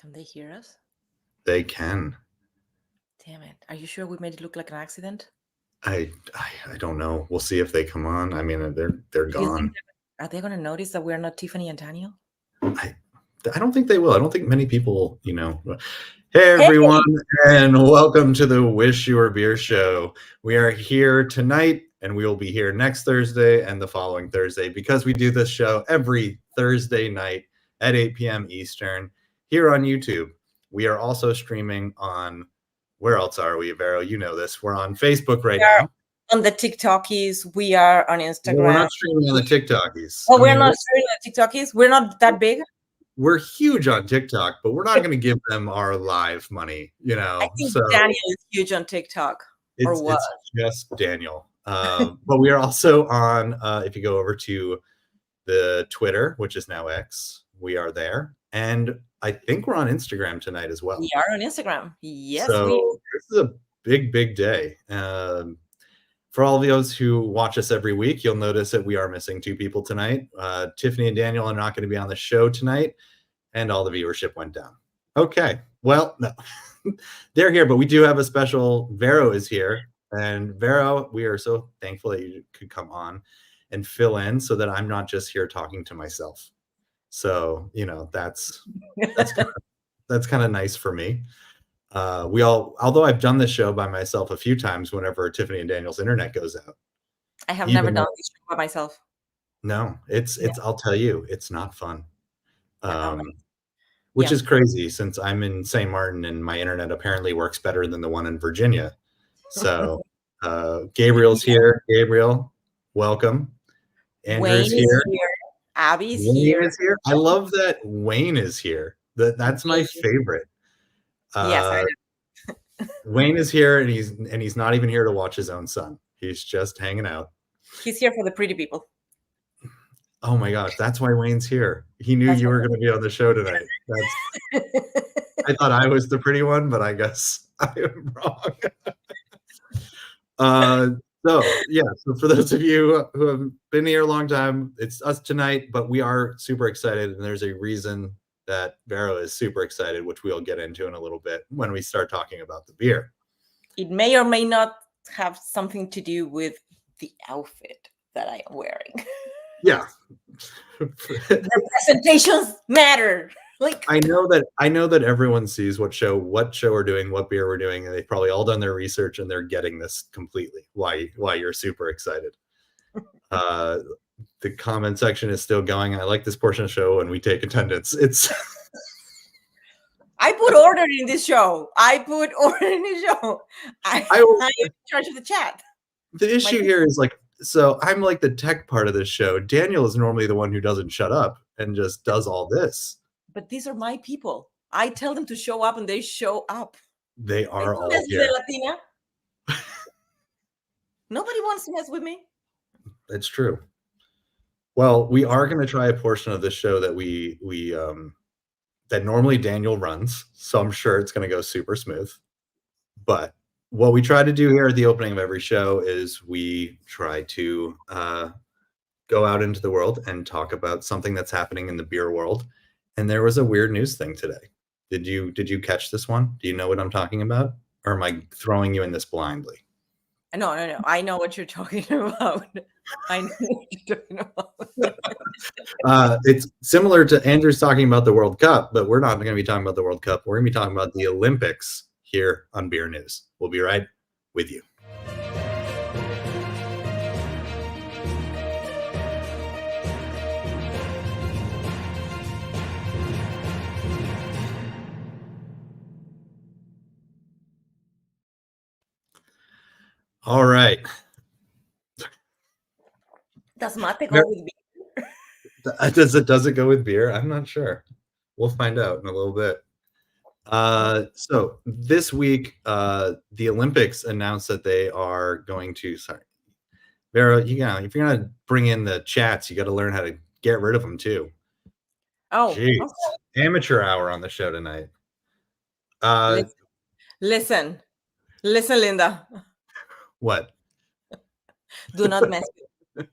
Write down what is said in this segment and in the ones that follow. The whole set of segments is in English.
Can they hear us? They can. Damn it. Are you sure we made it look like an accident? I don't know. We'll see if they come on. I mean, they're Do you think gone. are they going to notice that we're not Tiffany and Daniel? I don't think they will. I don't think many people, Hey, everyone, and welcome to the Wish You Were Beer show. We are here tonight, and we will be here next Thursday and the following Thursday because we do this show every Thursday night at 8 p.m. Eastern here on YouTube. We are also streaming on, where else are we, Vero? You know this. We're on Facebook right now. On the TikTokies. We are on Instagram. Well, we're not streaming on the TikTokies. Oh, we're not streaming on the TikTokies? We're not that big? We're huge on TikTok, but we're not going to give them our live money, I think Daniel is huge on TikTok. It's just Daniel. But we are also on, if you go over to the Twitter, which is now X, we are there. And I think we're on Instagram tonight as well. We are on Instagram. Yes. So this is a big, big day. For all of those who watch us every week, you'll notice that we are missing two people tonight. Tiffany and Daniel are not going to be on the show tonight, and all the viewership went down. Okay, well, no, they're here, but we do have a special. Vero is here, and Vero, we are so thankful that you could come on and fill in so that I'm not just here talking to myself. So, that's kind of nice for me. Although I've done this show by myself a few times whenever Tiffany and Daniel's internet goes out. I have never done this show by myself. No, I'll tell you, it's not fun. Which is crazy since I'm in St. Martin and my internet apparently works better than the one in Virginia. So Gabriel's here. Gabriel, welcome. Andrew's here. Abby's here. Is here. I love that Wayne is here. That's my favorite. Yes, I do. Wayne is here, and he's not even here to watch his own son. He's just hanging out. He's here for the pretty people. Oh my gosh, that's why Wayne's here. He knew you were going to be on the show tonight. I thought I was the pretty one, but I guess I am wrong. So for those of you who have been here a long time, it's us tonight, but we are super excited, and there's a reason that Vero is super excited, which we'll get into in a little bit when we start talking about the beer. It may or may not have something to do with the outfit that I am wearing. Yeah. Representations matter. I know that everyone sees what show we're doing, what beer we're doing, and they've probably all done their research and they're getting this completely. Why you're super excited. The comment section is still going. I like this portion of the show when we take attendance. I put order in this show. I'm in charge of the chat. The issue here is so I'm like the tech part of this show. Daniel is normally the one who doesn't shut up and just does all this. But these are my people. I tell them to show up and they show up. They are all here. Latina. Nobody wants to mess with me. That's true. Well, we are going to try a portion of this show that that normally Daniel runs, so I'm sure it's going to go super smooth. But what we try to do here at the opening of every show is we try to go out into the world and talk about something that's happening in the beer world. And there was a weird news thing today. Did you catch this one? Do you know what I'm talking about? Or am I throwing you in this blindly? No. I know what you're talking about. I know what you're talking about. It's similar to Andrew's talking about the World Cup, but we're not going to be talking about the World Cup. We're going to be talking about the Olympics here on Beer News. We'll be right with you. All right. Does mate go with beer? Does it go with beer? I'm not sure. We'll find out in a little bit. So this week, the Olympics announced that they are going to. Sorry, Vera, if you're gonna bring in the chats, you got to learn how to get rid of them too. Oh, jeez, okay. Amateur hour on the show tonight. Listen, Linda. What? Do not mess with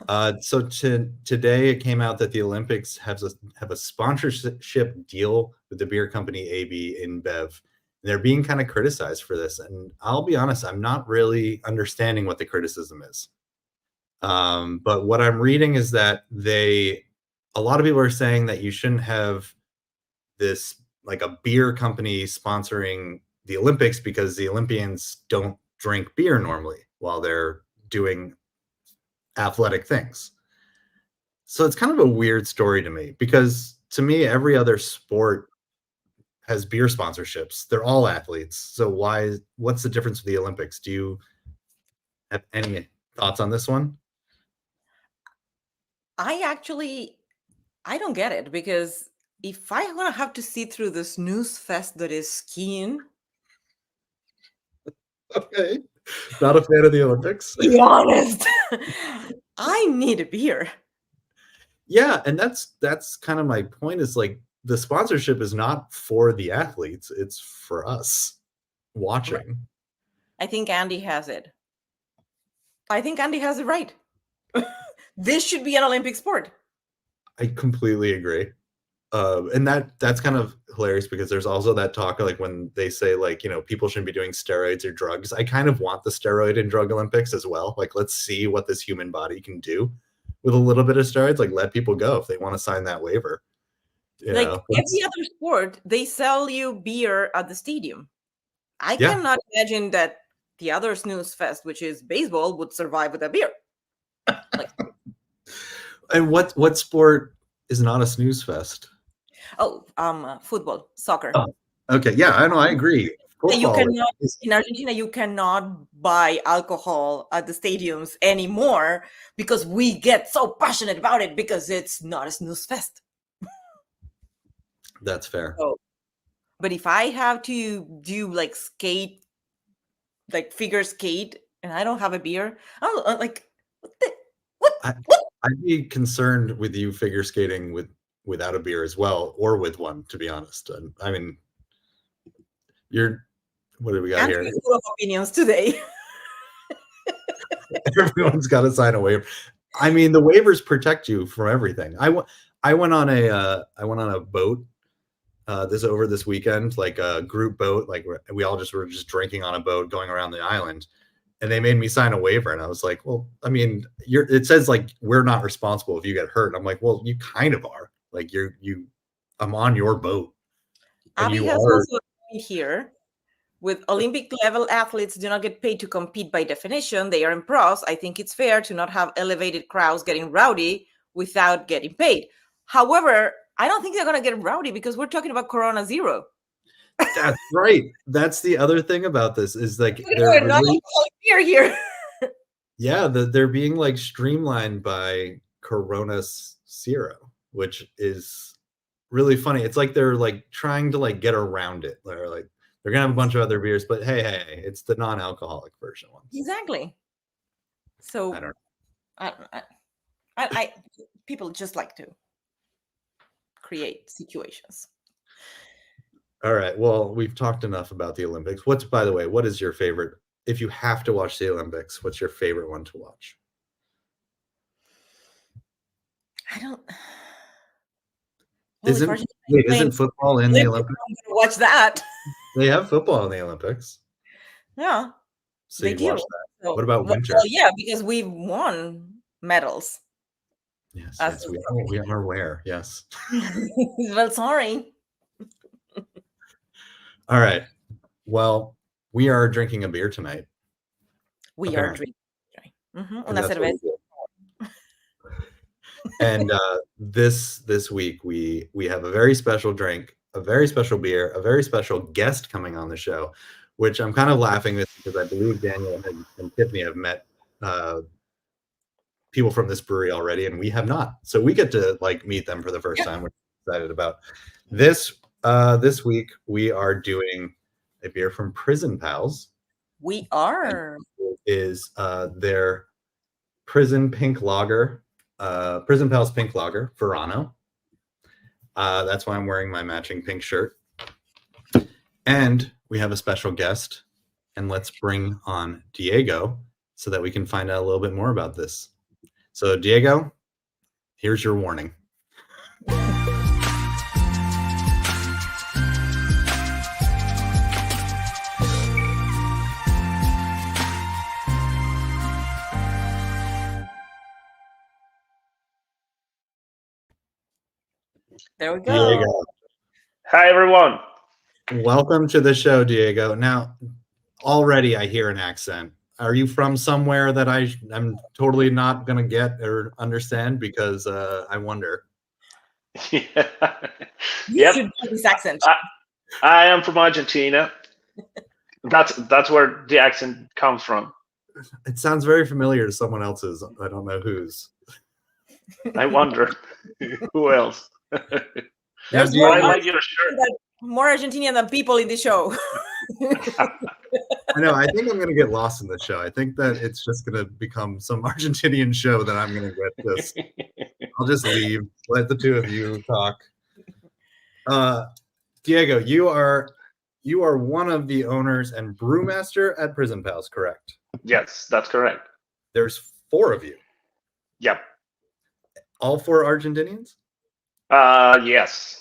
Today it came out that the Olympics have a sponsorship deal with the beer company AB InBev. They're being kind of criticized for this, and I'll be honest, I'm not really understanding what the criticism is. But what I'm reading is that a lot of people are saying that you shouldn't have this like a beer company sponsoring the Olympics because the Olympians don't drink beer normally while they're doing athletic things. So it's kind of a weird story to me because to me, every other sport has beer sponsorships. They're all athletes. So what's the difference with the Olympics? Do you have any thoughts on this one? I don't get it, because if I want to have to sit through the snooze fest that is skiing, Okay. Not a fan of the Olympics. be honest, I need a beer. Yeah, and that's kind of my point, is like the sponsorship is not for the athletes, it's for us watching. I think Andy has it. I think Andy has it right. This should be an Olympic sport. I completely agree. And that's kind of hilarious because there's also that talk like when they say like, people shouldn't be doing steroids or drugs. I kind of want the steroid and drug Olympics as well. Like, let's see what this human body can do with a little bit of steroids. Like, let people go if they want to sign that waiver. Like every other sport, they sell you beer at the stadium. I cannot imagine that the other snooze fest, which is baseball, would survive with a beer. And what sport is not a snooze fest? Football, soccer. Oh, okay, yeah, I know, I agree. In Argentina, you cannot buy alcohol at the stadiums anymore because we get so passionate about it because it's not a snooze fest. That's fair. But if I have to do like figure skate, and I don't have a beer, I'm like, what? I'd be concerned with you figure skating without a beer as well, or with one, to be honest. I mean, what do we got here? Full of opinions today. Everyone's got to sign a waiver. I mean, the waivers protect you from everything. I went on a boat this weekend, like a group boat. Like we all were just drinking on a boat going around the island, and they made me sign a waiver. And I was like, well, I mean, it says like we're not responsible if you get hurt. And I'm like, well, you kind of are. Like I'm on your boat. Abby has also a point here. With Olympic level athletes do not get paid to compete by definition. They are in pros. I think it's fair to not have elevated crowds getting rowdy without getting paid. However, I don't think they're going to get rowdy because we're talking about Corona Zero. That's right. That's the other thing about this is like they're not here. Yeah, they're being like streamlined by Corona Zero, which is really funny. It's like they're like trying to like get around it. They're like they're gonna have a bunch of other beers, but hey, it's the non-alcoholic version one. Exactly. So I don't know. I people just like to create situations. All right. Well, we've talked enough about the Olympics. By the way, what is your favorite? If you have to watch the Olympics, what's your favorite one to watch? Isn't football in the Olympics? I'm gonna watch that. They have football in the Olympics. Yeah. So you watch that. So, what about winter? Well, yeah, because we've won medals. Yes, we are aware. Yes. Well, sorry. All right. Well, we are drinking a beer tonight. We are drinking. Una cerveza. And this week we have a very special drink, a very special beer, a very special guest coming on the show, which I'm kind of laughing at because I believe Daniel and Tiffany have met people from this brewery already, and we have not. So we get to like meet them for the first time, which I'm excited about. This week we are doing a beer from Prison Pals. We are. Is their Prison Pink Lager, Prison Pals Pink Lager, Verano. That's why I'm wearing my matching pink shirt. And we have a special guest, and let's bring on Diego so that we can find out a little bit more about this. So, Diego, here's your warning. There we go. Diego. Hi, everyone. Welcome to the show, Diego. Now, already I hear an accent. Are you from somewhere that I'm totally not going to get or understand? Because I wonder. You Yep. should do this accent. I am from Argentina. That's where the accent comes from. It sounds very familiar to someone else's. I don't know whose. I wonder who else. There's Diego, I like your shirt. more Argentinian than people in the show. I know. I think I'm going to get lost in the show. I think that it's just going to become some Argentinian show that I'm going to get this. I'll just leave. Let the two of you talk. Diego, you are one of the owners and brewmaster at Prison Pals, correct? Yes, that's correct. There's 4 of you. Yep. All 4 Argentinians? Yes.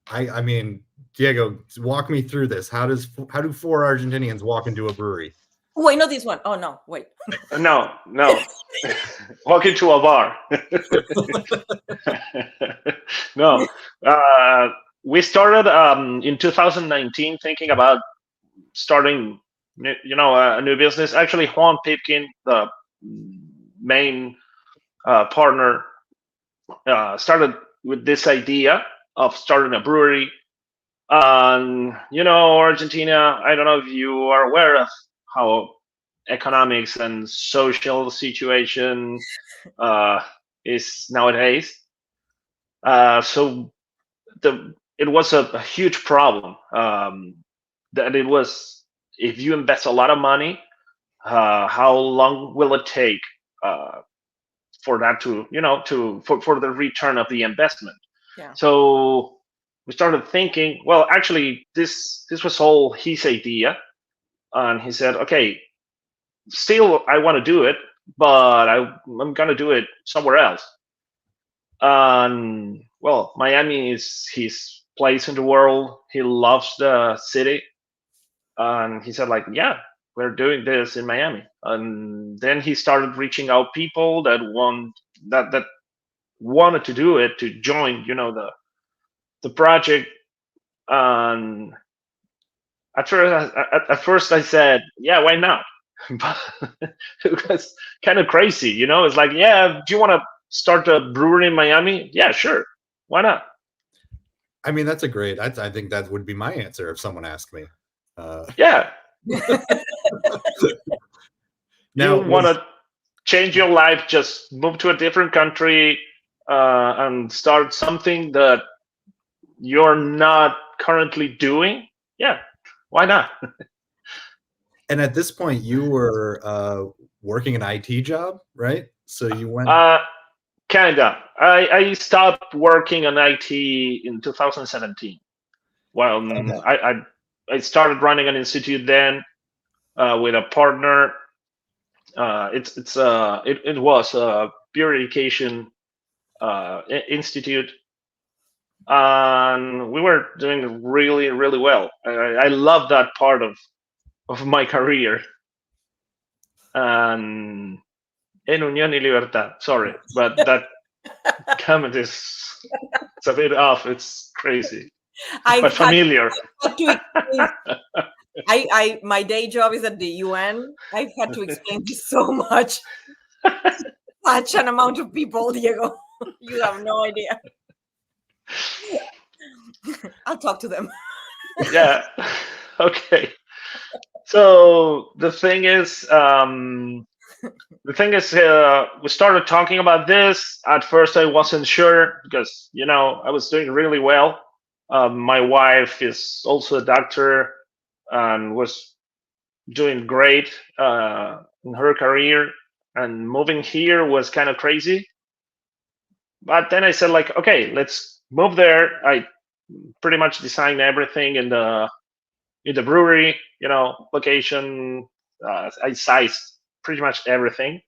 I mean, Diego, walk me through this. How do 4 Argentinians walk into a brewery? Wait, not this one. Oh no, wait. No. Walk into a bar. No. We started in 2019 thinking about starting, a new business. Actually, Juan Pipkin, the main partner, started with this idea of starting a brewery. Argentina, I don't know if you are aware of how economics and social situation is nowadays. So it was a huge problem. That it was, if you invest a lot of money, how long will it take for that to, for the return of the investment? Yeah. So we started thinking, well, actually, this was all his idea. And he said, okay, still, I want to do it, but I'm going to do it somewhere else. And, well, Miami is his place in the world. He loves the city. And he said, yeah, we're doing this in Miami. And then he started reaching out people that wanted to do it, to join, the project. And at first I said, yeah, why not? But it was kind of crazy, It's like, yeah, do you want to start a brewery in Miami? Yeah, sure. Why not? I mean, that's a great. I think that would be my answer if someone asked me. Yeah. Now, you want to change your life, just move to a different country and start something that you're not currently doing? Yeah, why not? And at this point, you were working an IT job, right? So you went. Kinda. I stopped working on IT in 2017. Well, okay. I started running an institute then with a partner. It was a beer education institute, and we were doing really, really well. I love that part of my career. And En Unión y Libertad. Sorry, but that comment it's a bit off. It's crazy, but familiar. My day job is at the UN. I've had to explain this so much. Such an amount of people, Diego. You have no idea. I'll talk to them. Yeah. Okay. So the thing is, we started talking about this. At first, I wasn't sure because, I was doing really well. My wife is also a doctor and was doing great in her career. And moving here was kind of crazy. But then I said, okay, let's move there. I pretty much designed everything in the brewery, location. I sized pretty much everything.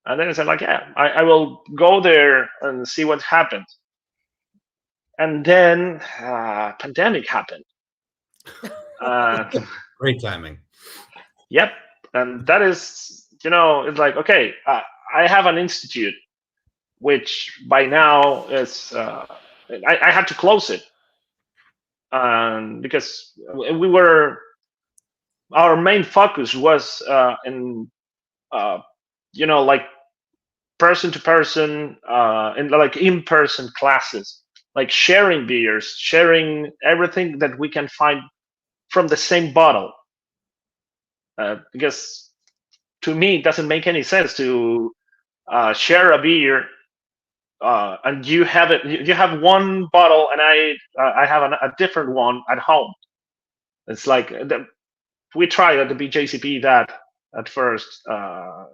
And then I said, like, yeah, I will go there and see what happens. And then pandemic happened. Great timing. Yep. And that is, it's like, okay, I have an institute, which by now is, I had to close it. Because our main focus was in, like person to person, and like in-person classes, like sharing beers, sharing everything that we can find from the same bottle. Because to me, it doesn't make any sense to share a beer and you have it. You have one bottle, and I have a different one at home. It's like we tried at the BJCP that at first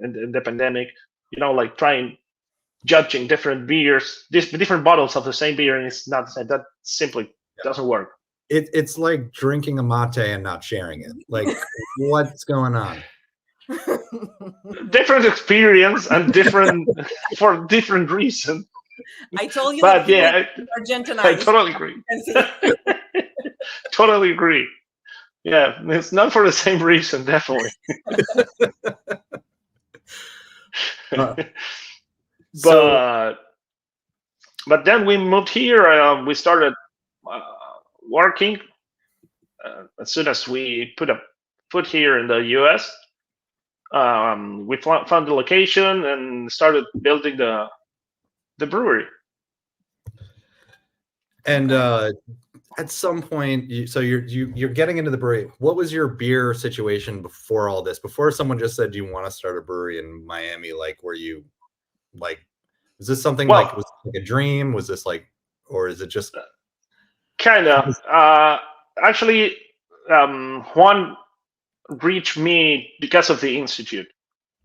in the pandemic, like trying judging different beers, different bottles of the same beer, and it's not the same. That simply doesn't work. It's like drinking a mate and not sharing it. Like, what's going on? Different experience and different for different reasons. I told you, but yeah, Argentina. I totally agree. Totally agree. Yeah, it's not for the same reason, definitely. But then we moved here. We started working as soon as we put a foot here in the U.S. We found the location and started building the brewery. And at some point, you're getting into the brewery. What was your beer situation before all this? Before someone just said, "Do you want to start a brewery in Miami?" Like, were you like, is this something like, was it like a dream? Was this like, or is it just kind of? Actually, Juan reached me because of the institute.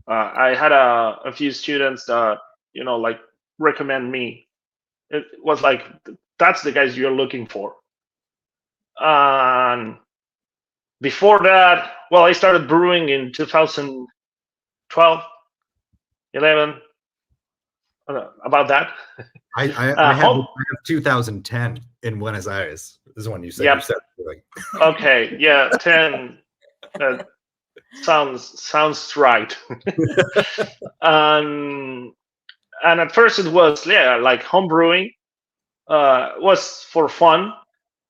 I had a few students that like recommend me. It was like, that's the guys you're looking for. And before that, well, I started brewing in 2012, 11, about that. I have 2010 in Buenos Aires. This is when you said. Yep. You said like. Okay, yeah, 10. Sounds right. And at first it was like home brewing. Was for fun.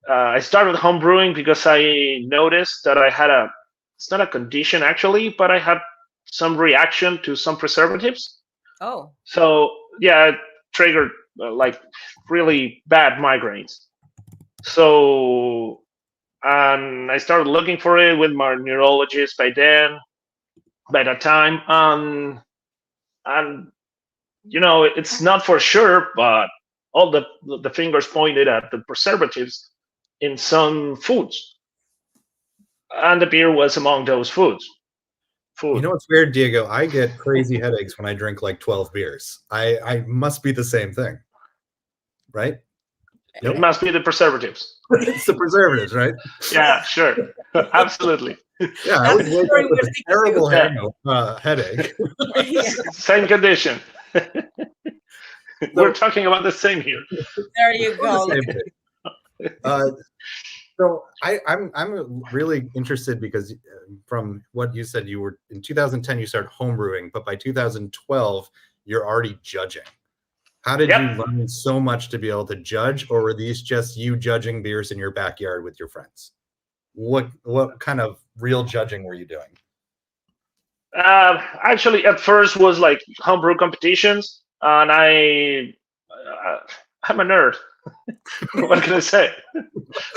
I started home brewing because I noticed that I had it's not a condition actually, but I had some reaction to some preservatives. Oh. So yeah, it triggered like really bad migraines. So, and I started looking for it with my neurologist by that time. And it's not for sure, but all the fingers pointed at the preservatives in some foods, and the beer was among those foods. You know what's weird, Diego? I get crazy headaches when I drink like 12 beers. I must be the same thing, right? It must be the preservatives. It's the preservatives, right? Yeah, sure. Absolutely. Yeah, I would wake up with a terrible headache. Same condition. We're talking about the same here. There you go. So I'm really interested because from what you said, you were in 2010 you started homebrewing, but by 2012 you're already judging. How did you learn so much to be able to judge, or were these just you judging beers in your backyard with your friends? What kind of real judging were you doing? Actually, at first was like homebrew competitions, and I'm a nerd. What can I say?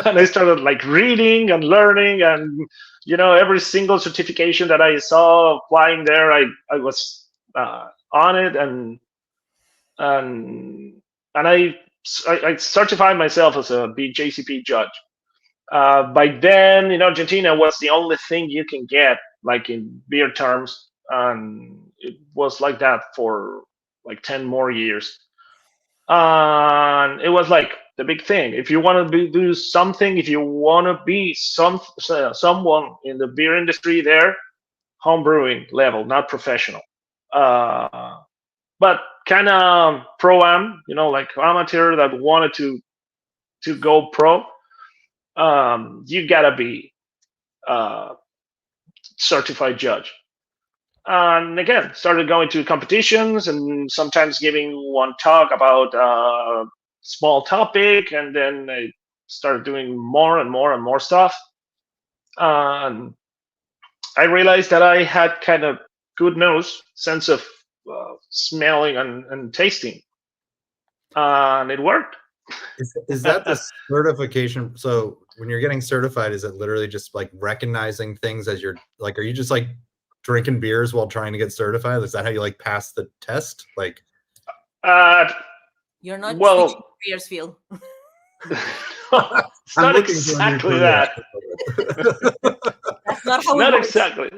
And I started like reading and learning, and every single certification that I saw applying there, I was on it, and I certified myself as a BJCP judge. By then, in Argentina, was the only thing you can get, like in beer terms, and it was like that for like 10 more years. And it was like the big thing. If you want to do something, if you want to be someone in the beer industry, there, home brewing level, not professional. but kind of pro-am, like amateur that wanted to go pro. You gotta be certified judge. And again, started going to competitions and sometimes giving one talk about a small topic, and then I started doing more and more and more stuff. And I realized that I had kind of good sense of smelling and tasting, and it worked. Is that the certification? So when you're getting certified, is it literally just like recognizing things as you're like, are you just like drinking beers while trying to get certified? Is that how you like pass the test? Like, you're not switching careers, Phil. It's not exactly that. That's not how not it works. Exactly.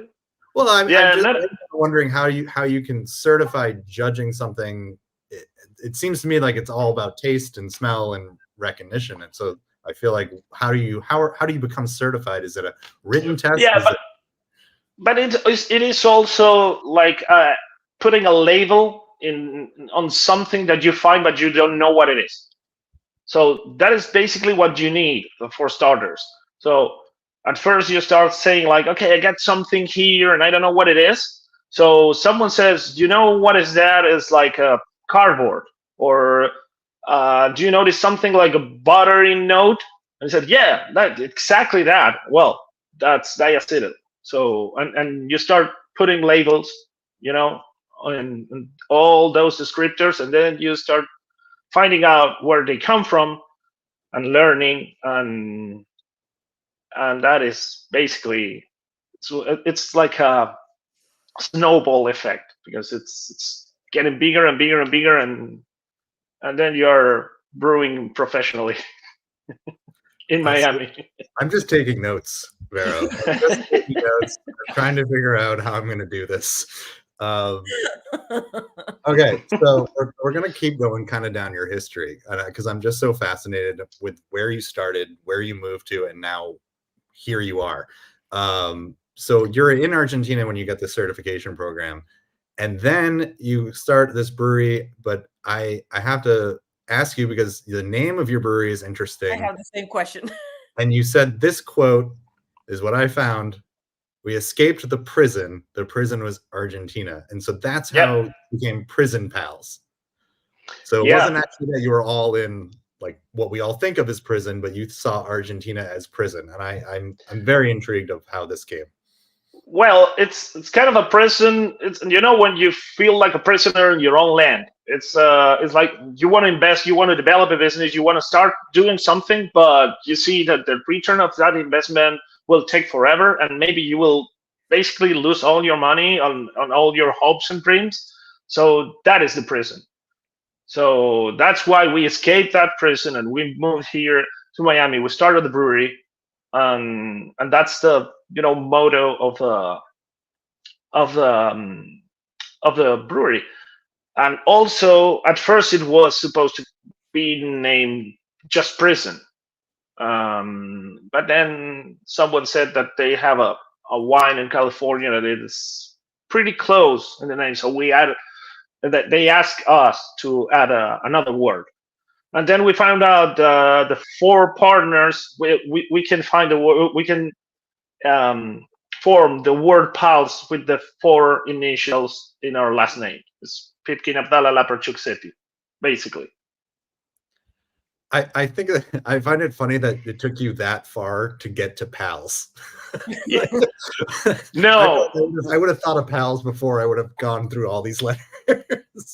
Well, I'm just wondering how you can certify judging something. It seems to me like it's all about taste and smell and recognition, and so I feel like how do you become certified? Is it a written test? Yeah, but it is also like putting a label on something that you find, but you don't know what it is. So that is basically what you need for starters. So at first you start saying like, okay, I got something here and I don't know what it is. So someone says, you know what is that? It's like a cardboard. Or do you notice something like a buttery note? And I said, yeah, exactly that. Well, that's diacetyl. So, and you start putting labels, on all those descriptors, and then you start finding out where they come from and learning, and that is basically, it's like a snowball effect, because it's getting bigger and bigger and bigger, and then you're brewing professionally in Miami. I'm just taking notes, Vero. I'm trying to figure out how I'm going to do this. Okay, so we're going to keep going kind of down your history, because I'm just so fascinated with where you started, where you moved to, and now here you are. So you're in Argentina when you get the certification program, and then you start this brewery, but I have to ask you, because the name of your brewery is interesting. I have the same question. And you said this quote is what I found: "We escaped the prison. The prison was Argentina." And so that's how it became Prison Pals. So it wasn't actually that you were all in like what we all think of as prison, but you saw Argentina as prison. And I'm very intrigued of how this came. Well, it's kind of a prison. It's when you feel like a prisoner in your own land. It's like you want to invest, you want to develop a business, you want to start doing something, but you see that the return of that investment will take forever, and maybe you will basically lose all your money on all your hopes and dreams. So that is the prison. So that's why we escaped that prison and we moved here to Miami. We started the brewery, and that's the motto of the brewery. And also, at first, it was supposed to be named just Prison. But then someone said that they have a wine in California that is pretty close in the name. So we added that. They asked us to add another word. And then we found out the four partners, we can find we can form the word Pals with the four initials in our last name. It's Pipkin Abdallah Laperchuk Setti, basically. I think I find it funny that it took you that far to get to Pals. No, I would have thought of Pals before I would have gone through all these letters.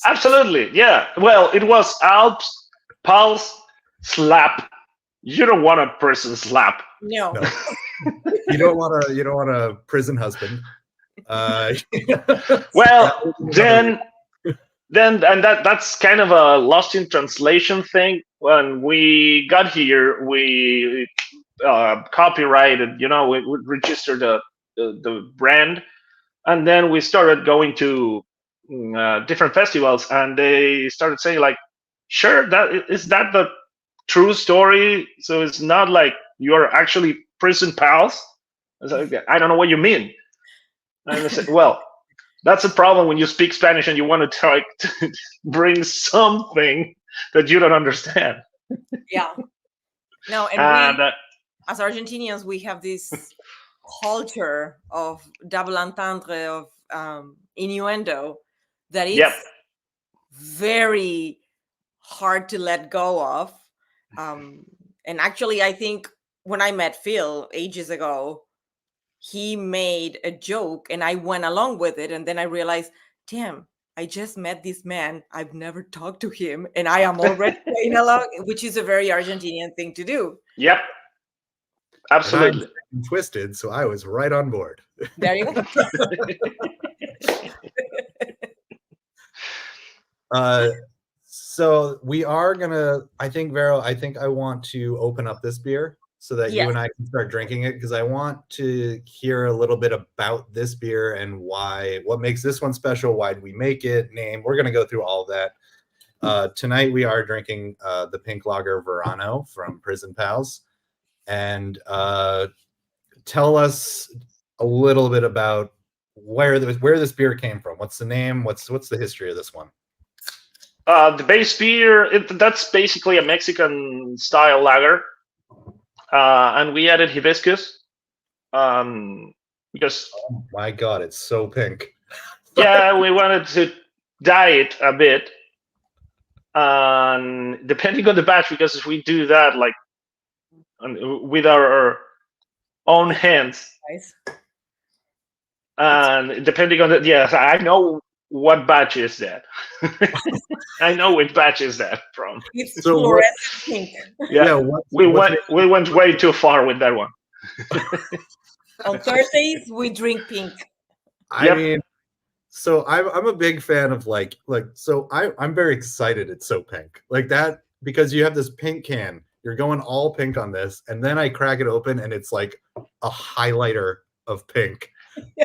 Absolutely, yeah. Well, it was Alps, Pals, Slap. You don't want a prison slap. No. You don't want a prison husband. Well, then that's kind of a lost in translation thing. When we got here, we copyrighted, we registered the brand, and then we started going to different festivals, and they started saying like, sure, that the true story. So it's not like you're actually Prison Pals. I was like, I don't know what you mean. And I said, well, That's a problem when you speak Spanish and you want to try to bring something that you don't understand. Yeah. No, and we, as Argentinians, we have this culture of double entendre, of innuendo, that it's very hard to let go of. And actually, I think when I met Phil ages ago, he made a joke and I went along with it. And then I realized, damn, I just met this man. I've never talked to him. And I am already playing along, which is a very Argentinian thing to do. Yep. Absolutely. And I'm twisted, so I was right on board. There you go. So we are gonna, I think, Vero, I think I want to open up this beer so that you and I can start drinking it, because I want to hear a little bit about this beer and what makes this one special, why did we make it, name. We're gonna go through all of that. Tonight we are drinking the pink lager Verano from Prison Pals. And tell us a little bit about where this beer came from. What's the name? What's the history of this one? The base beer, that's basically a Mexican style lager, and we added hibiscus because, oh my god, it's so pink. Yeah, we wanted to dye it a bit, and depending on the batch, because if we do that like with our own hands, nice. And depending on I know what batch is that. I know which batch is that from. It's fluorescent pink. Yeah, we went way too far with that one. On Thursdays we drink pink. I mean, so I'm a big fan of I'm very excited it's so pink like that, because you have this pink can, you're going all pink on this, and then I crack it open and it's like a highlighter of pink.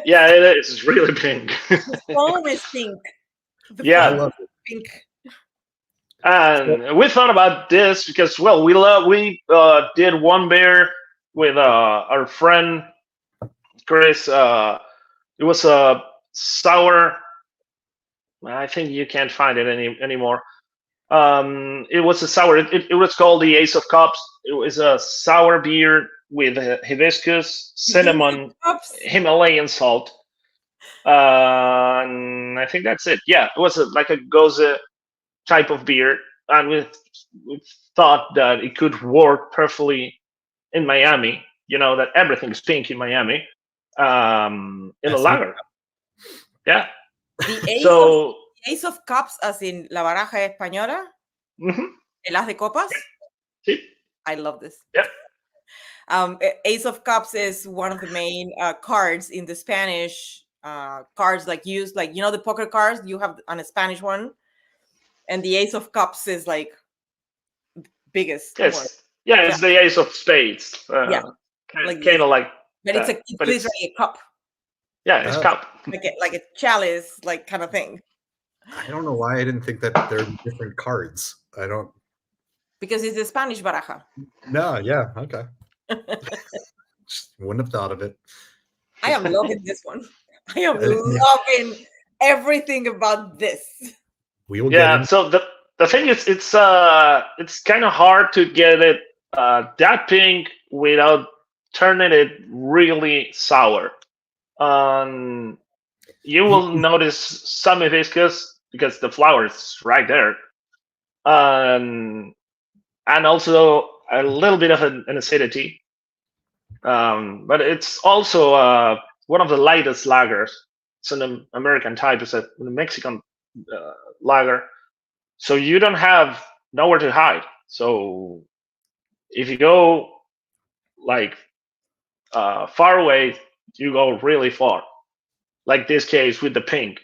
Yeah, it is. It's really pink. The foam is pink. I love it. Pink. And we thought about this because, well, we did one beer with our friend Chris. It was a sour. I think you can't find it anymore. It was a sour. It was called the Ace of Cups. It was a sour beer with hibiscus, cinnamon, Himalayan salt. And I think that's it. Yeah, it was like a Gose type of beer. And we thought that it could work perfectly in Miami. You know, that everything's pink in Miami. In a lager. Yeah. The Ace of Cups, as in la baraja española? Mm-hmm. El as de copas? Sí. I love this. Yeah. Ace of Cups is one of the main cards in the Spanish cards, used, the poker cards you have on a Spanish one, and the Ace of Cups is biggest. Yes. One. Yeah, it's the Ace of Spades. Yeah. Kind of like. But it's literally a cup. Yeah, it's cup. Like a chalice, kind of thing. I don't know why I didn't think that they're different cards. I don't. Because it's the Spanish baraja. No, yeah, okay. Wouldn't have thought of it. I am loving this one. I am loving everything about this. We will get in. So the thing is, it's kind of hard to get it that pink without turning it really sour. You will notice some hibiscus because the flower is right there, and also a little bit of an acidity. But it's also one of the lightest lagers. It's an American type. It's a Mexican lager. So you don't have nowhere to hide. So if you go far away, you go really far. Like this case with the pink.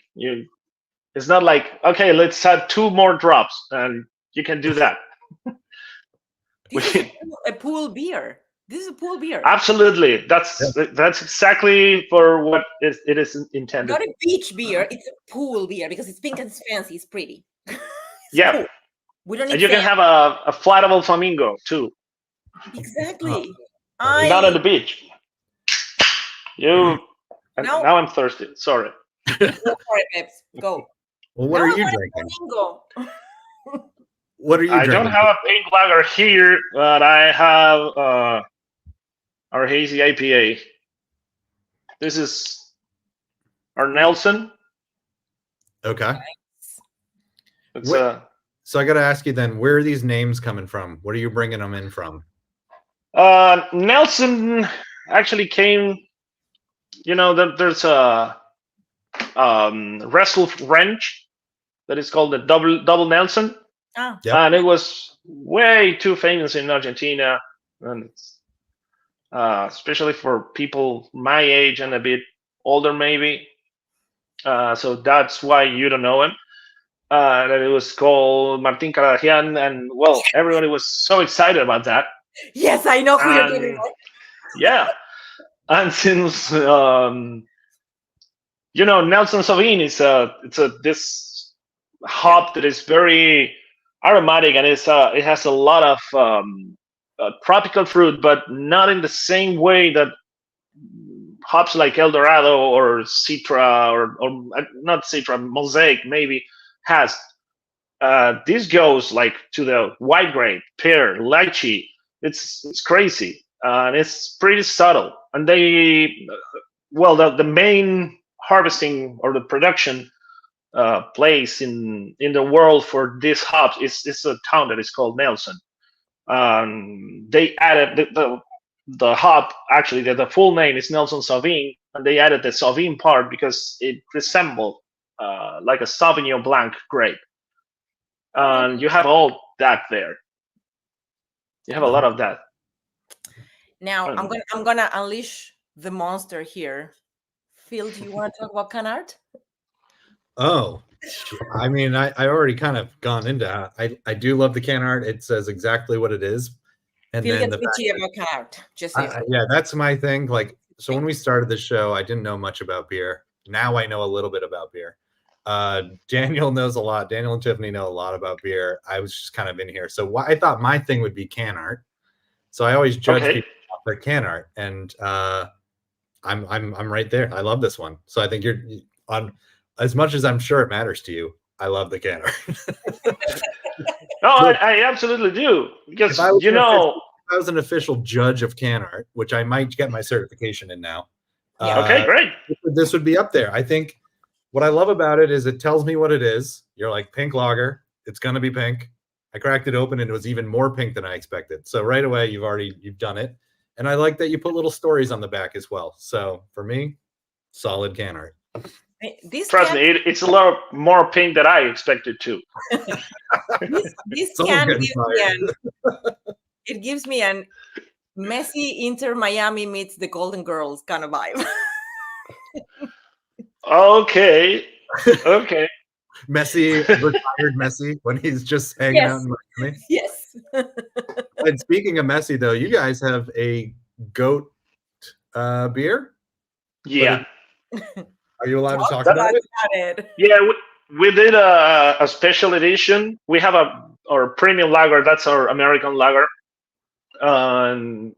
It's not like, okay, let's add 2 more drops, and you can do that. This is a pool beer. This is a pool beer. Absolutely. That's exactly for what it is intended. Not a beach beer. It's a pool beer because it's pink and it's fancy. It's pretty. Yeah. Cool. We don't need. And you can have a flammable flamingo too. Exactly. Not at the beach. Now I'm thirsty. Sorry. Go for it, Pips. Go. Well, what are you drinking? Go. What are you drinking? I don't have a pink lager here, but I have our hazy IPA. This is our Nelson. Okay. It's So I got to ask you then, where are these names coming from? What are you bringing them in from? Nelson actually came. There's a wrestle wrench that is called the double Nelson. Oh. Yep. And it was way too famous in Argentina, and especially for people my age and a bit older, maybe. So that's why you don't know him. And it was called Martin Carajian, and well, everybody was so excited about that. Yes, I know who you're talking about. Yeah, and since Nelson Sauvin is this hop that is very aromatic, and it has a lot of tropical fruit, but not in the same way that hops like El Dorado or Citra or not Citra, Mosaic maybe has. This goes like to the white grape, pear, lychee. It's crazy, and it's pretty subtle. And the main harvesting or the production place in the world for this hops is a town that is called Nelson. They added the hop, actually the full name is Nelson Sauvin, and they added the Sauvin part because it resembled like a Sauvignon Blanc grape. And you have all that there. You have a lot of that. Now I'm gonna unleash the monster here. Phil, do you want to talk about can art? Oh, I mean, I already kind of gone into that. I do love the can art. It says exactly what it is. And Phil then gets bitchy about can art. Just yeah, that's my thing. Like, so when we started the show, I didn't know much about beer. Now I know a little bit about beer. Daniel knows a lot. Daniel and Tiffany know a lot about beer. I was just kind of in here. So I thought my thing would be can art. So I always judge people off their can art, and I'm right there. I love this one. So I think you're on, as much as I'm sure it matters to you. I love the can art. No, I absolutely do, because if I was an official judge of can art, which I might get my certification in now. Okay, great. This would be up there. I think what I love about it is it tells me what it is. You're like, pink lager. It's going to be pink. I cracked it open and it was even more pink than I expected. So right away, you've done it. And I like that you put little stories on the back as well. So for me, solid can art. Trust me, it's a lot more pink than I expected too. this can it gives me an Messi Inter Miami meets the Golden Girls kind of vibe. Okay. Messi, retired Messi, when he's just hanging out in Miami. Yes. And speaking of Messi, though, you guys have a goat beer? Yeah. Are you allowed to talk about it? Yeah, we did a special edition. We have our premium lager. That's our American lager. And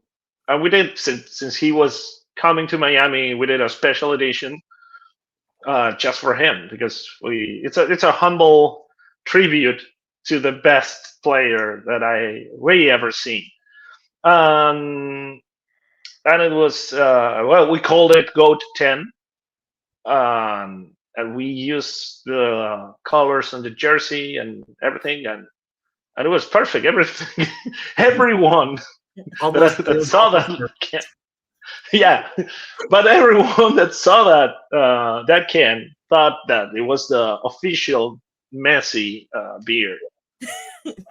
we did, since he was coming to Miami, we did a special edition just for him, because it's a humble tribute to the best player that we ever seen. And it was we called it Goat 10. And we used the colors on the jersey and everything, and it was perfect. Everything, everyone that saw that, yeah, but everyone that saw that can thought that it was the official Messi beer,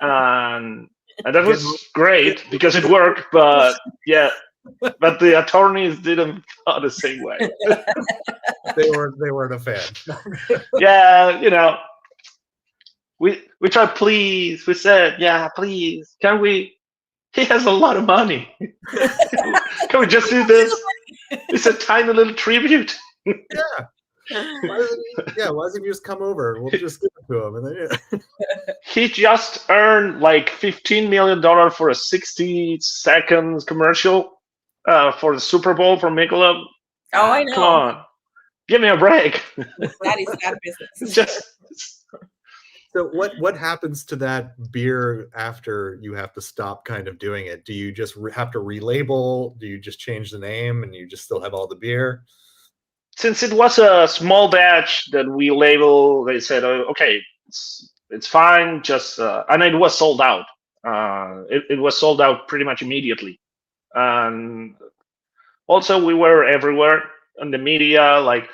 and that was great because it worked. But yeah. But the attorneys didn't thought the same way. They weren't a fan. Yeah, we tried. Please, we said, yeah, please, can we? He has a lot of money. Can we just do this? It's a tiny little tribute. Yeah. Why doesn't he just come over? We'll just give it to him, and then He just earned like $15 million for a 60-second commercial. For the Super Bowl for Michelob. Oh, I know. Come on. Give me a break. That is bad business. It's just. So what happens to that beer after you have to stop kind of doing it? Do you just have to relabel? Do you just change the name and you just still have all the beer? Since it was a small batch that we label, they said, okay, it's fine. Just and it was sold out. It was sold out pretty much immediately. And also, we were everywhere in the media, like.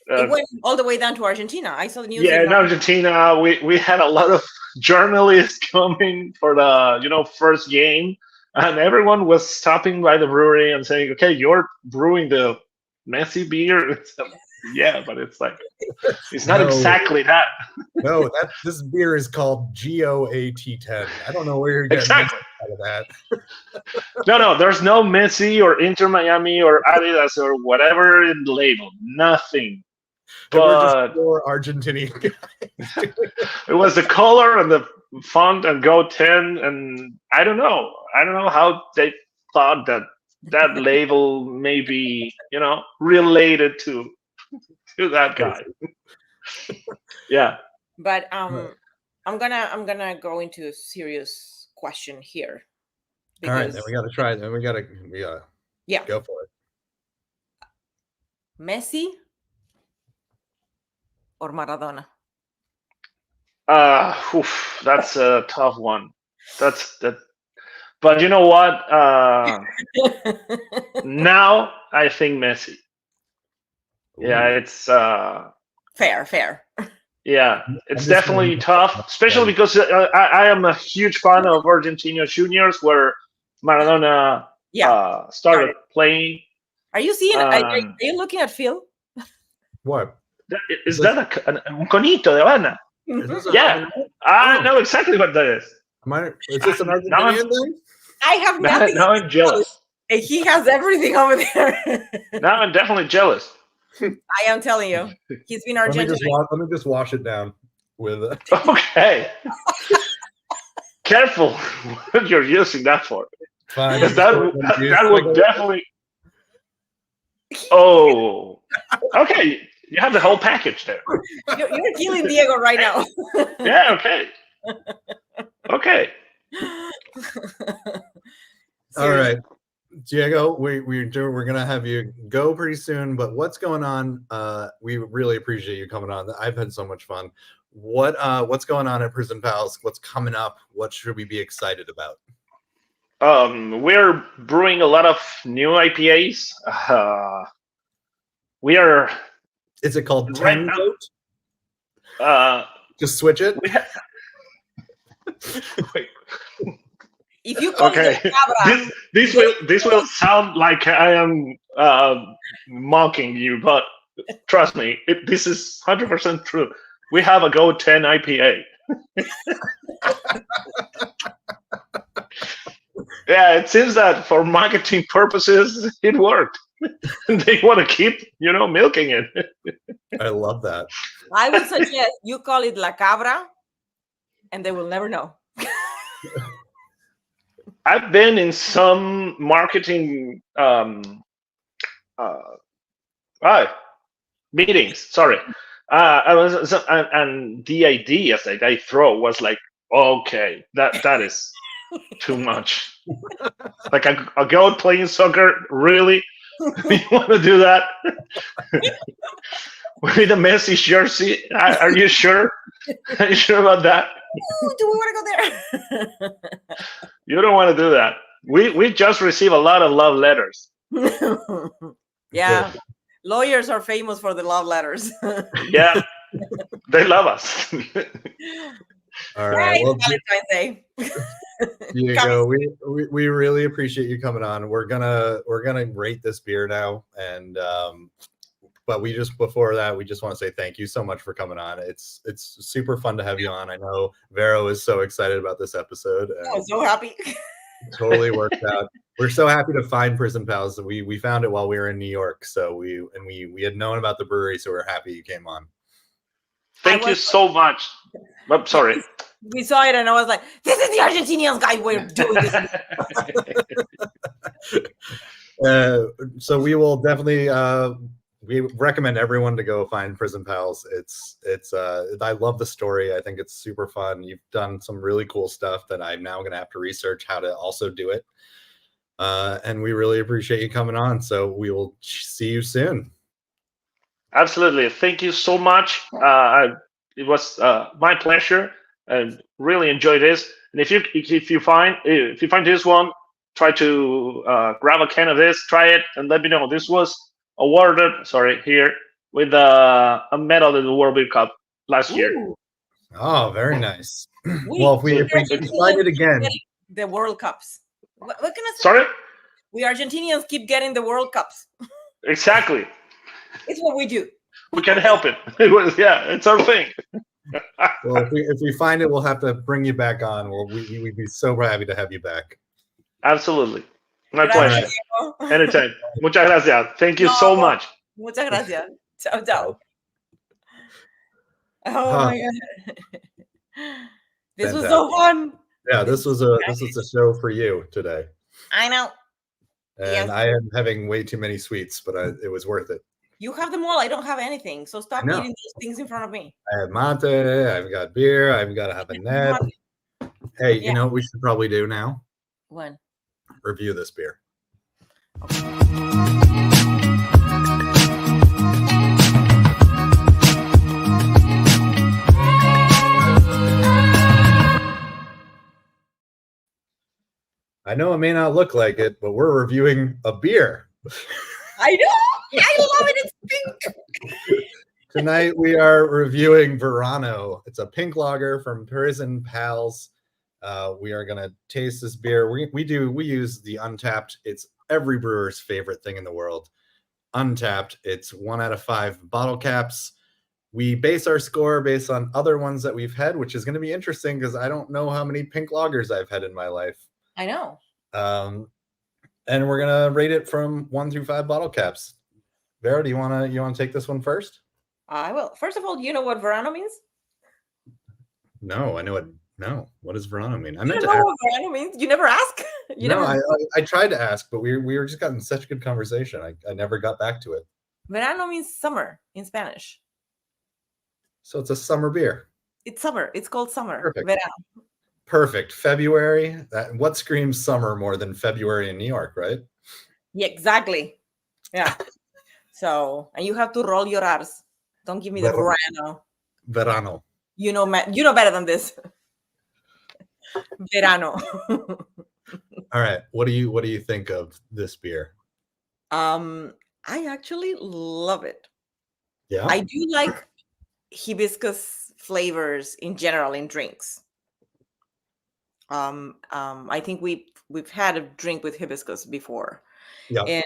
It went all the way down to Argentina. I saw the news. Yeah, in Argentina, we had a lot of journalists coming for the first game, and everyone was stopping by the brewery and saying, "Okay, you're brewing the Messi beer." Yeah, but it's like it's not exactly that. No, this beer is called GOAT10. I don't know where you're getting exactly out of that. No, there's no Messi or Inter Miami or Adidas or whatever in the label. Nothing. But we're just four Argentinian guys. It was the color and the font and Go 10, and I don't know how they thought that label may be related to that guy. Yeah. But I'm gonna go into a serious question here. All right, then we gotta try it. Then we gotta go for it. Messi or Maradona? That's a tough one. But you know what? Now I think Messi. Yeah, it's fair. Yeah, it's definitely tough, especially because I am a huge fan of Argentina Juniors, where Maradona started playing. Are you seeing? Are you looking at Phil? What? Is that un conito de Habana? Yeah, I know exactly what that is. Is this an Argentinian thing? I have nothing. Now I'm jealous. He has everything over there. Now I'm definitely jealous. I am telling you, he's been Argentinian. Let me just wash it down with. Okay. Careful what you're using that for. Fine. That would definitely. Oh. Okay. You have the whole package there. You're killing Diego right now. Yeah, okay. Okay. All right. Diego, we're gonna have you go pretty soon, but what's going on? We really appreciate you coming on. I've had so much fun. What's going on at Prison Pals? What's coming up? What should we be excited about? We're brewing a lot of new IPAs. We are. Is it called 10 Goat? Just switch it. Wait. If you call it this will sound like I am mocking you, but trust me, this is 100% true. We have a Go 10 IPA. Yeah, it seems that for marketing purposes, it worked. They want to keep, milking it. I love that. I would suggest you call it La Cabra, and they will never know. I've been in some marketing meetings. Sorry, I was, and the ideas that I throw was like, okay, that is too much. Like a girl playing soccer, really? You want to do that? With a Messi jersey? Are you sure? Are you sure about that? Ooh, do we want to go there? You don't want to do that. We just receive a lot of love letters. Yeah, lawyers are famous for the love letters. Yeah, they love us. All right. Well, Valentine's Day. Diego, we really appreciate you coming on. We're gonna rate this beer now, and but before that, we just want to say thank you so much for coming on. It's super fun to have you on. I know Vero is so excited about this episode. I'm so happy. Totally worked out. We're so happy to find Prison Pals. We found it while we were in New York, so we had known about the brewery, so we're happy you came on. Thank you so much. I'm sorry. We saw it and I was like, this is the Argentinians guy. We're doing this. So we will definitely we recommend everyone to go find Prison Pals. It's I love the story. I think it's super fun. You've done some really cool stuff that I'm now going to have to research how to also do it. And we really appreciate you coming on. So we will see you soon. Absolutely. Thank you so much. It was my pleasure, and really enjoyed this. And if you find this one, try to grab a can of this, try it, and let me know. This was awarded, here with a medal in the World Beer Cup last year. Oh, very nice. Well, if we find it again, the World Cups. What can I say? Sorry? We Argentinians keep getting the World Cups. Exactly. It's what we do. We can help it. It's our thing. Well, if we find it, we'll have to bring you back on. We'd be so happy to have you back. Absolutely. My pleasure. Anytime. Muchas gracias. Thank you so much. Muchas gracias. Ciao, ciao. Oh my God. This was so fun. Yeah, this was a show for you today. I know. And yes. I am having way too many sweets, but it was worth it. You have them all. I don't have anything. So stop eating those things in front of me. I have mate. I've got beer. I've got to have a net. Hey, you know what we should probably do now? When? Review this beer. Okay. I know it may not look like it, but we're reviewing a beer. I know. I love it. It's pink. Tonight we are reviewing Verano. It's a pink lager from Prison Pals. We are gonna taste this beer. We use the Untapped. It's every brewer's favorite thing in the world. Untapped. It's 1 out of 5 bottle caps. We base our score based on other ones that we've had, which is going to be interesting because I don't know how many pink lagers I've had in my life. I know. And we're gonna rate it from 1 through 5 bottle caps. Vera, do you wanna take this one first? I will. First of all, you know what Verano means? No, I know it. No, what does Verano mean? I meant to ask. What Verano means? You never ask. I tried to ask, but we were just having such good conversation. I never got back to it. Verano means summer in Spanish. So it's a summer beer. It's summer. It's called summer. Perfect. Verano. Perfect. February. What screams summer more than February in New York, right? Yeah, exactly. Yeah. So, and you have to roll your R's. Don't give me the Verano. Verano. You know better than this. Verano. All right. What do you think of this beer? I actually love it. Yeah. I do like hibiscus flavors in general in drinks. I think we've had a drink with hibiscus before. Yeah. And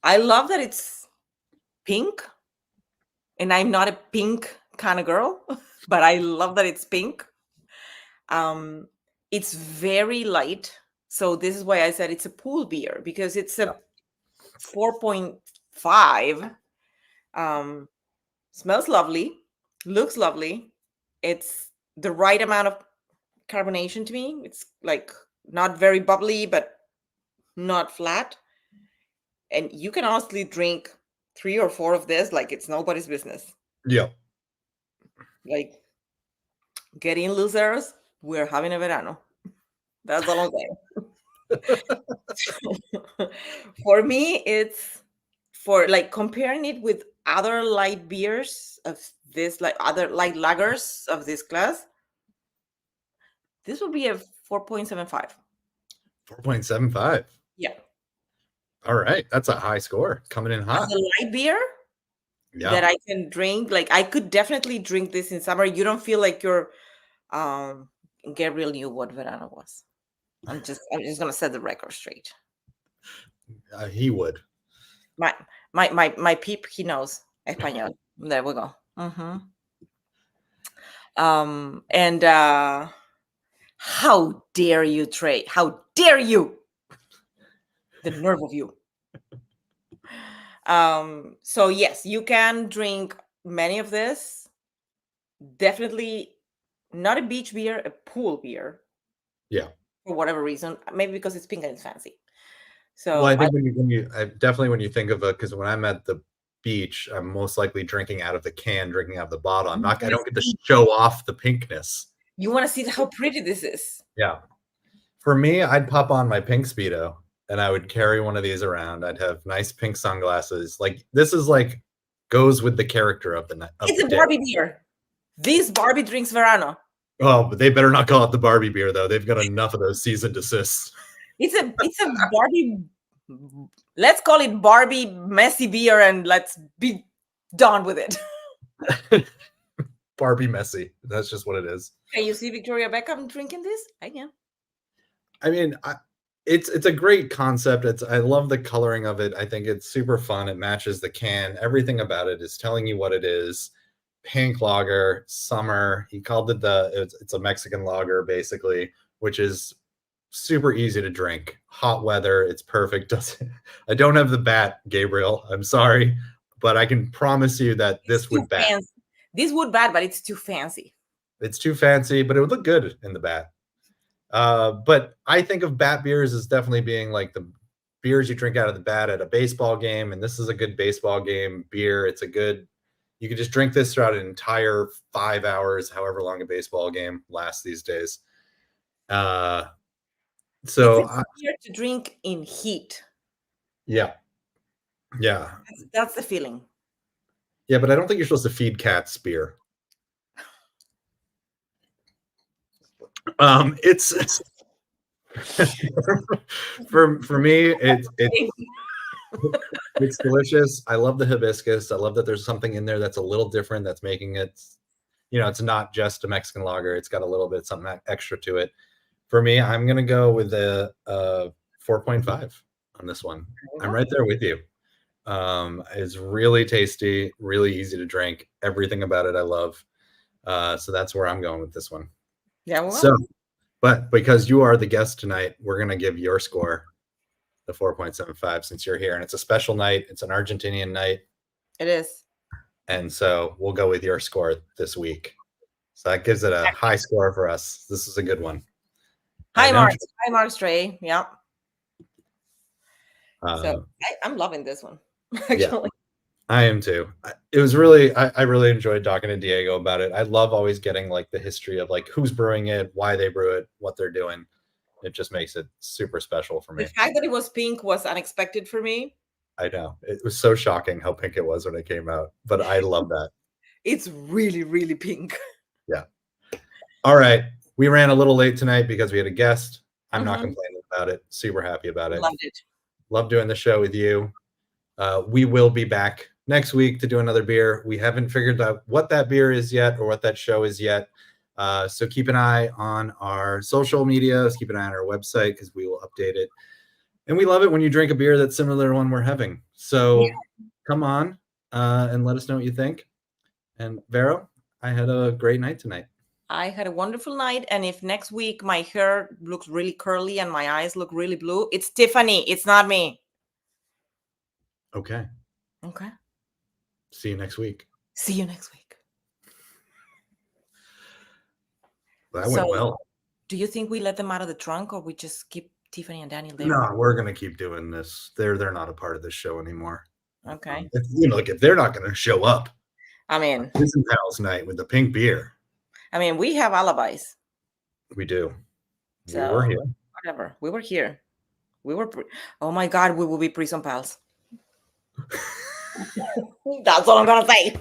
I love that it's pink, and I'm not a pink kind of girl, but I love that it's pink. It's very light, so this is why I said it's a pool beer, because it's a 4.5. Smells lovely, looks lovely. It's the right amount of carbonation to me. It's like not very bubbly, but not flat. And you can honestly drink 3 or 4 of this like it's nobody's business. Yeah. Like, get in, losers. We're having a Verano. That's all I'm saying. For me, it's for like comparing it with other light beers of this, like other light lagers of this class. This would be a 4.75. 4.75. Yeah. All right, that's a high score, coming in hot. As a light beer that I can drink, like I could definitely drink this in summer. You don't feel like you're. Gabriel knew what Verano was. I'm just gonna set the record straight. He would. My peep, he knows español. There we go. Mm-hmm. And how dare you, Trey? How dare you? The nerve of you. So yes, you can drink many of this. Definitely not a beach beer, a pool beer. Yeah. For whatever reason, maybe because it's pink and it's fancy. So well, I think when you think of because when I'm at the beach, I'm most likely drinking out of the can, drinking out of the bottle. I don't get to show off the pinkness. You want to see how pretty this is. Yeah. For me, I'd pop on my pink Speedo and I would carry one of these around. I'd have nice pink sunglasses. Like this is like goes with the character of the night. It's a Barbie beer. This Barbie drinks Verano. Oh, but they better not call it the Barbie beer though. They've got enough of those cease and desists. It's a Barbie. Let's call it Barbie Messi beer and let's be done with it. Barbie Messi. That's just what it is. Can you see Victoria Beckham drinking this? I can. I mean, it's a great concept. I love the coloring of it. I think it's super fun. It matches the can. Everything about it is telling you what it is. Pink lager, summer. He called it it's a Mexican lager basically, which is super easy to drink. Hot weather, it's perfect. I don't have the bat, Gabriel. I'm sorry, but I can promise you that this would bat. Fancy. This would bat, but it's too fancy. It's too fancy, but it would look good in the bat. But I think of bat beers as definitely being like the beers you drink out of the bat at a baseball game, and this is a good baseball game beer. You could just drink this throughout an entire 5 hours, however long a baseball game lasts these days. So it's beer to drink in heat. Yeah. That's the feeling. Yeah, but I don't think you're supposed to feed cats beer. It's for me, it's delicious. I love the hibiscus. I love that there's something in there that's a little different that's making it, it's not just a Mexican lager. It's got a little bit something extra to it. For me, I'm gonna go with a 4.5 on this one. I'm right there with you. It's really tasty, really easy to drink. Everything about it I love. So that's where I'm going with this one. Yeah. Well. So, but because you are the guest tonight, we're gonna give your score the 4.75 since you're here, and it's a special night. It's an Argentinian night. It is. And so we'll go with your score this week. So that gives it a high score for us. This is a good one. Hi, Mark. Hi, Mark Stray. Yeah. So I'm loving this one. Actually. Yeah, I am too. It was really, I really enjoyed talking to Diego about it. I love always getting like the history of like who's brewing it, why they brew it, what they're doing. It just makes it super special for me. The fact that it was pink was unexpected for me. I know. It was so shocking how pink it was when it came out, but I love that. It's really, really pink. Yeah. All right. We ran a little late tonight because we had a guest. I'm not complaining about it. Super happy about it. Loved it. Love doing the show with you. We will be back next week to do another beer. We haven't figured out what that beer is yet or what that show is yet. So keep an eye on our social medias, keep an eye on our website because we will update it. And we love it when you drink a beer that's similar to the one we're having. So come on and let us know what you think. And Vero, I had a great night tonight. I had a wonderful night. And if next week my hair looks really curly and my eyes look really blue, it's Tiffany. It's not me. Okay. See you next week. That went well. Do you think we let them out of the trunk or we just keep Tiffany and Daniel there? No, we're going to keep doing this. They're not a part of this show anymore. Okay. If they're not going to show up. I mean. Prison Pals night with the pink beer. I mean, we have alibis. We do. So, we were here. Whatever. We were here. Oh my God, we will be Prison Pals. That's all I'm going to say.